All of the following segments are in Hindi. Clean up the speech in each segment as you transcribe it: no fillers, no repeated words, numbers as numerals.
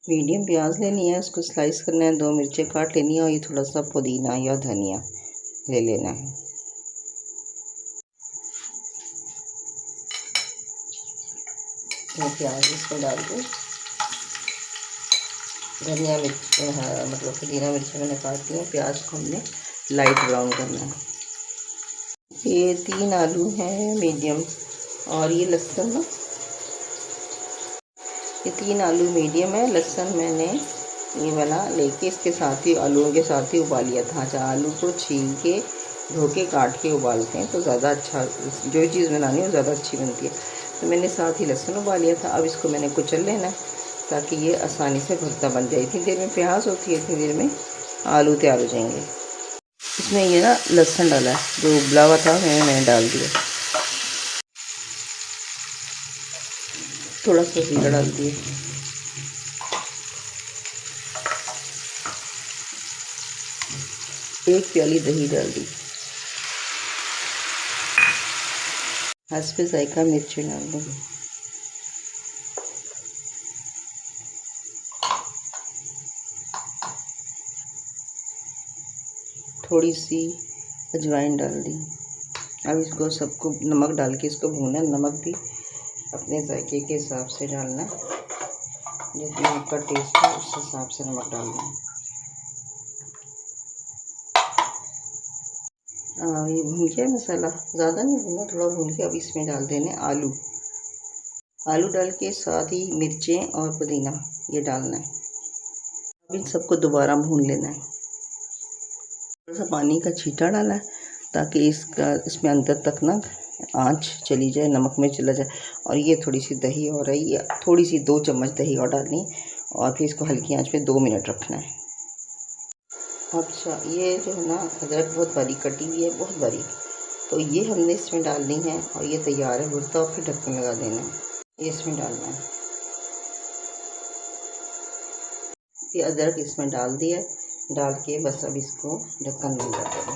मीडियम प्याज लेनी है, उसको स्लाइस करना है, 2 मिर्चें काट लेनी है और ये थोड़ा सा पुदीना या धनिया ले लेना है। प्याज इसमें डाल के धनिया मिर्च मतलब पुदीना मिर्ची मैंने काट दी है। प्याज को हमने लाइट ब्राउन करना है। ये 3 आलू हैं मीडियम, और ये लहसुन ना, ये 3 आलू मीडियम है। लहसुन मैंने ये वाला लेके इसके साथ ही आलूओं के साथ ही उबाल लिया था। अच्छा, आलू को छील के धो के काट के उबालते हैं तो ज़्यादा अच्छा, जो चीज़ बनानी है वो ज़्यादा अच्छी बनती है। तो मैंने साथ ही लहसुन उबाल लिया था। अब इसको मैंने कुचल लेना है ताकि ये आसानी से भरता बन जाए। इतनी देर में प्याज होती है, इतनी देर में आलू तैयार हो जाएंगे। इसमें ये ना लहसुन डाला है, जो उबला हुआ था मैंने डाल दिया। थोड़ा सा जीरा डाल दिए, एक प्याली दही डाल दी, हस्बे जायका मिर्ची डाल दूँ, थोड़ी सी अजवाइन डाल दी। अब इसको सबको नमक डाल के इसको भूनना। नमक भी अपने जायके के हिसाब से डालना, जितना आपका टेस्ट है उस हिसाब से नमक डालना। ये भून गया मसाला, ज़्यादा नहीं भूना, थोड़ा भून के अब इसमें डाल देने आलू। आलू डाल के साथ ही मिर्चें और पुदीना ये डालना है। अब इन सबको दोबारा भून लेना है। थोड़ा सा पानी का छींटा डाला है ताकि इसमें अंदर तक ना आँच चली जाए, नमक में चला जाए। और ये थोड़ी सी दही और है, ये थोड़ी सी 2 चम्मच दही और डालनी और फिर इसको हल्की आँच पे 2 मिनट रखना है। अच्छा, ये जो है ना अदरक बहुत बारीक कटी हुई है, बहुत बारीक, तो ये हमने इसमें डालनी है और ये तैयार है भुर्ता। और फिर ढक्कन लगा देना है, ये इसमें डालना है। ये अदरक इसमें डाल दिया, डाल के बस अब इसको ढक्कन लगा देना,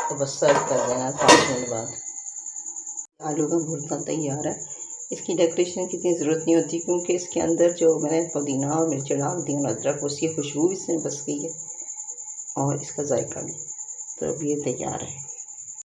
तो बस सर्व कर देना 5 मिनट बाद। आलू का भुर्ता तैयार है। इसकी डेकोरेशन की इतनी ज़रूरत नहीं होती क्योंकि इसके अंदर जो मैंने पुदीना और मिर्ची डाल दी और अदरक, उसकी खुशबू इसमें बस गई है और इसका जायका भी। तो अब ये तैयार है।